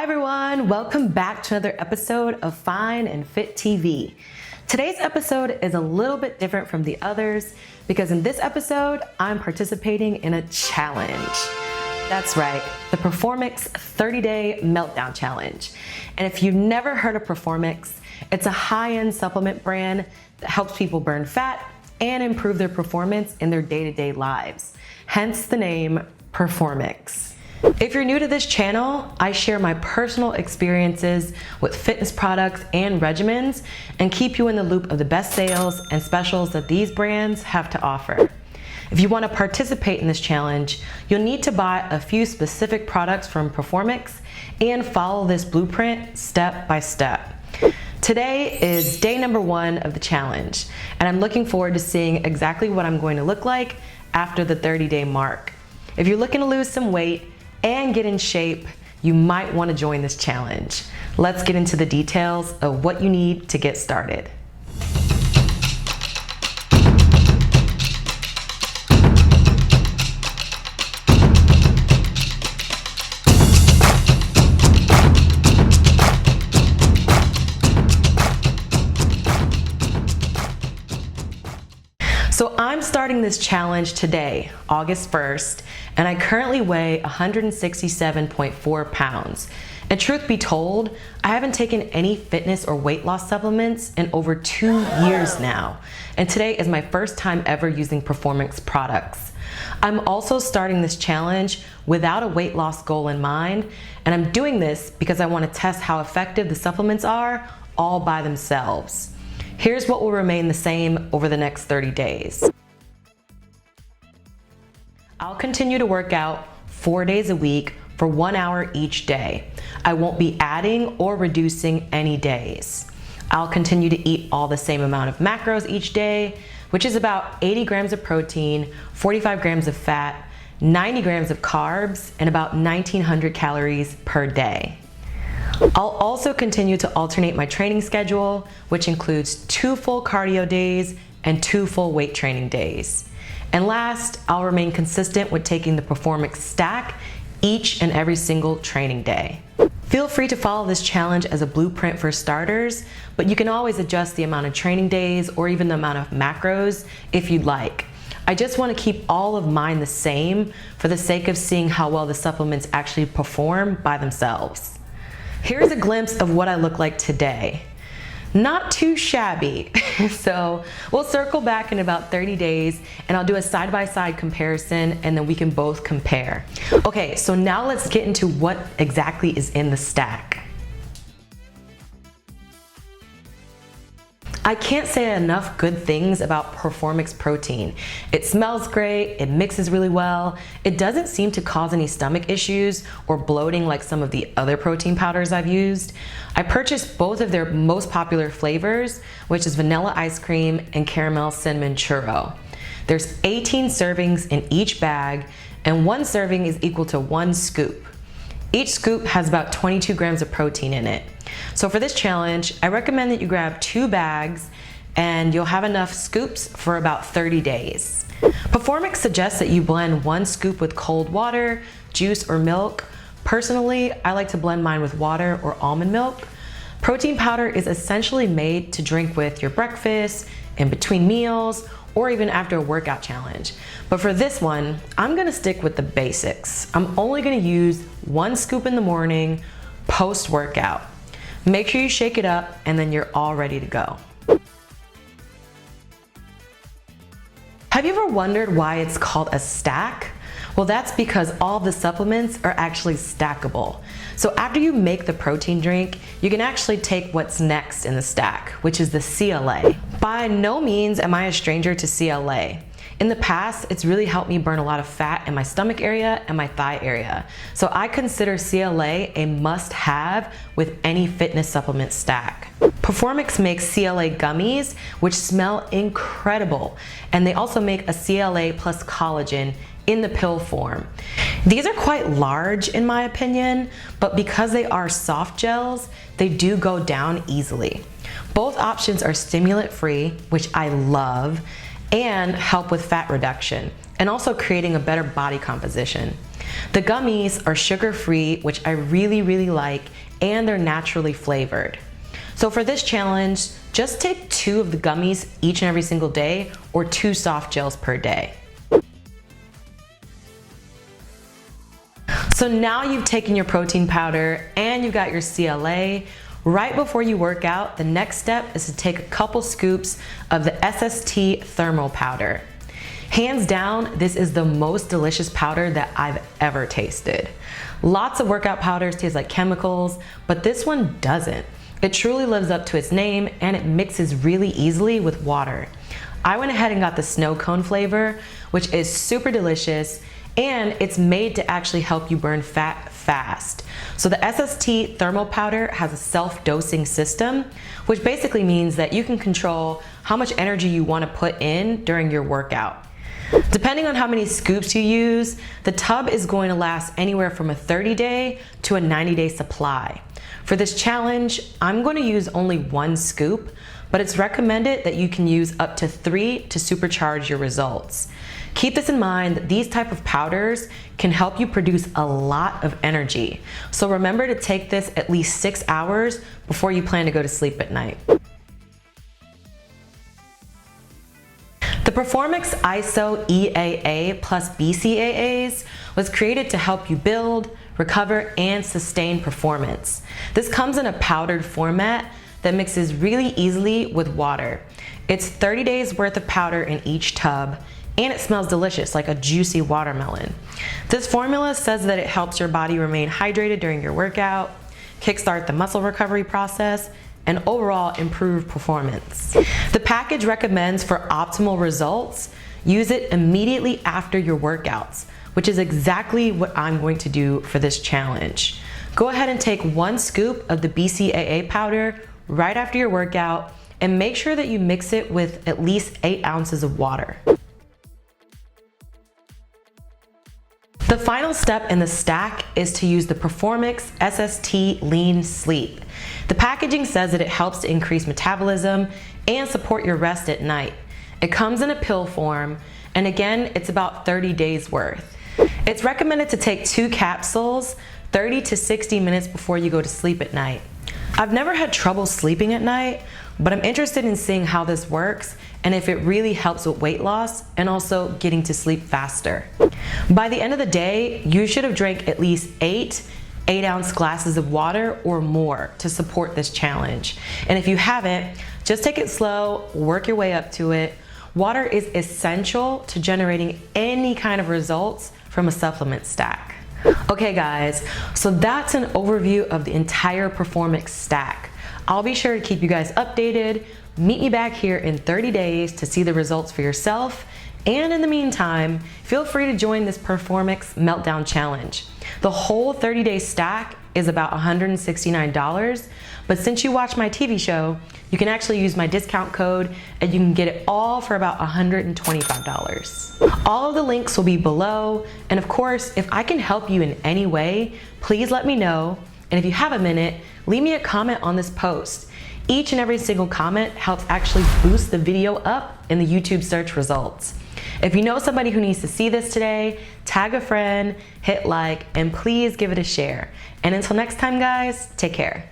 Hi everyone, welcome back to another episode of Fine and Fit TV. Today's episode is a little bit different from the others because in this episode, I'm participating in a challenge. That's right, the Performix 30-Day Meltdown Challenge. And if you've never heard of Performix, it's a high-end supplement brand that helps people burn fat and improve their performance in their day-to-day lives. Hence the name Performix. If you're new to this channel, I share my personal experiences with fitness products and regimens and keep you in the loop of the best sales and specials that these brands have to offer. If you want to participate in this challenge, you'll need to buy a few specific products from Performix and follow this blueprint step by step. Today is day number 1 of the challenge, and I'm looking forward to seeing exactly what I'm going to look like after the 30-day mark. If you're looking to lose some weight and get in shape, you might want to join this challenge. Let's get into the details of what you need to get started. So I'm starting this challenge today, August 1st, and I currently weigh 167.4 pounds. And truth be told, I haven't taken any fitness or weight loss supplements in over 2 years now. And today is my first time ever using Performix products. I'm also starting this challenge without a weight loss goal in mind, and I'm doing this because I want to test how effective the supplements are all by themselves. Here's what will remain the same over the next 30 days. I'll continue to work out 4 days a week for 1 hour each day. I won't be adding or reducing any days. I'll continue to eat all the same amount of macros each day, which is about 80 grams of protein, 45 grams of fat, 90 grams of carbs, and about 1,900 calories per day. I'll also continue to alternate my training schedule, which includes 2 full cardio days and 2 full weight training days. And last, I'll remain consistent with taking the Performix stack each and every single training day. Feel free to follow this challenge as a blueprint for starters, but you can always adjust the amount of training days or even the amount of macros if you'd like. I just want to keep all of mine the same for the sake of seeing how well the supplements actually perform by themselves. Here's a glimpse of what I look like today. Not too shabby. So we'll circle back in about 30 days and I'll do a side-by-side comparison and then we can both compare. Okay, so now let's get into what exactly is in the stack. I can't say enough good things about Performix protein. It smells great, it mixes really well, it doesn't seem to cause any stomach issues or bloating like some of the other protein powders I've used. I purchased both of their most popular flavors, which is vanilla ice cream and caramel cinnamon churro. There's 18 servings in each bag, and 1 serving is equal to 1 scoop. Each scoop has about 22 grams of protein in it. So for this challenge, I recommend that you grab 2 bags and you'll have enough scoops for about 30 days. Performix suggests that you blend 1 scoop with cold water, juice, or milk. Personally, I like to blend mine with water or almond milk. Protein powder is essentially made to drink with your breakfast, in between meals, or even after a workout challenge. But for this one, I'm gonna stick with the basics. I'm only gonna use 1 scoop in the morning, post-workout. Make sure you shake it up and then you're all ready to go. Have you ever wondered why it's called a stack? Well, that's because all the supplements are actually stackable. So after you make the protein drink, you can actually take what's next in the stack, which is the CLA. By no means am I a stranger to CLA. In the past, it's really helped me burn a lot of fat in my stomach area and my thigh area. So I consider CLA a must-have with any fitness supplement stack. Performix makes CLA gummies, which smell incredible. And they also make a CLA plus collagen in the pill form. These are quite large in my opinion, but because they are soft gels, they do go down easily. Both options are stimulant free, which I love, and help with fat reduction. and also creating a better body composition. The gummies are sugar-free, which I really like, and they're naturally flavored. So for this challenge, just take 2 of the gummies each and every single day, or 2 soft gels per day. So now you've taken your protein powder and you've got your CLA. Right before you work out, the next step is to take a couple scoops of the SST Thermo powder. Hands down, this is the most delicious powder that I've ever tasted. Lots of workout powders taste like chemicals, but this one doesn't. It truly lives up to its name, and it mixes really easily with water. I went ahead and got the snow cone flavor, which is super delicious, and it's made to actually help you burn fat fast. So the SST Thermo powder has a self-dosing system, which basically means that you can control how much energy you want to put in during your workout. Depending on how many scoops you use, the tub is going to last anywhere from a 30-day to a 90-day supply. For this challenge, I'm going to use only 1 scoop, but it's recommended that you can use up to 3 to supercharge your results. Keep this in mind that these type of powders can help you produce a lot of energy. So remember to take this at least 6 hours before you plan to go to sleep at night. The Performix ISO EAA plus BCAAs was created to help you build, recover, and sustain performance. This comes in a powdered format that mixes really easily with water. It's 30 days worth of powder in each tub, and it smells delicious like a juicy watermelon. This formula says that it helps your body remain hydrated during your workout, kickstart the muscle recovery process, and overall improve performance. The package recommends for optimal results, use it immediately after your workouts, which is exactly what I'm going to do for this challenge. Go ahead and take 1 scoop of the BCAA powder right after your workout, and make sure that you mix it with at least 8 ounces of water. The final step in the stack is to use the Performix SST Lean Sleep. The packaging says that it helps to increase metabolism and support your rest at night. It comes in a pill form, and again, it's about 30 days worth. It's recommended to take 2 capsules 30 to 60 minutes before you go to sleep at night. I've never had trouble sleeping at night, but I'm interested in seeing how this works and if it really helps with weight loss and also getting to sleep faster. By the end of the day, you should have drank at least 8 8-ounce glasses of water or more to support this challenge. And if you haven't, just take it slow, work your way up to it. Water is essential to generating any kind of results from a supplement stack. Okay guys, so that's an overview of the entire Performix stack. I'll be sure to keep you guys updated. Meet me back here in 30 days to see the results for yourself. And in the meantime, feel free to join this Performix Meltdown Challenge. The whole 30-day stack is about $169, but since you watch my TV show, you can actually use my discount code and you can get it all for about $125. All of the links will be below, and of course, if I can help you in any way, please let me know. And if you have a minute, leave me a comment on this post. Each and every single comment helps actually boost the video up in the YouTube search results. If you know somebody who needs to see this today, tag a friend, hit like, and please give it a share. And until next time guys, take care.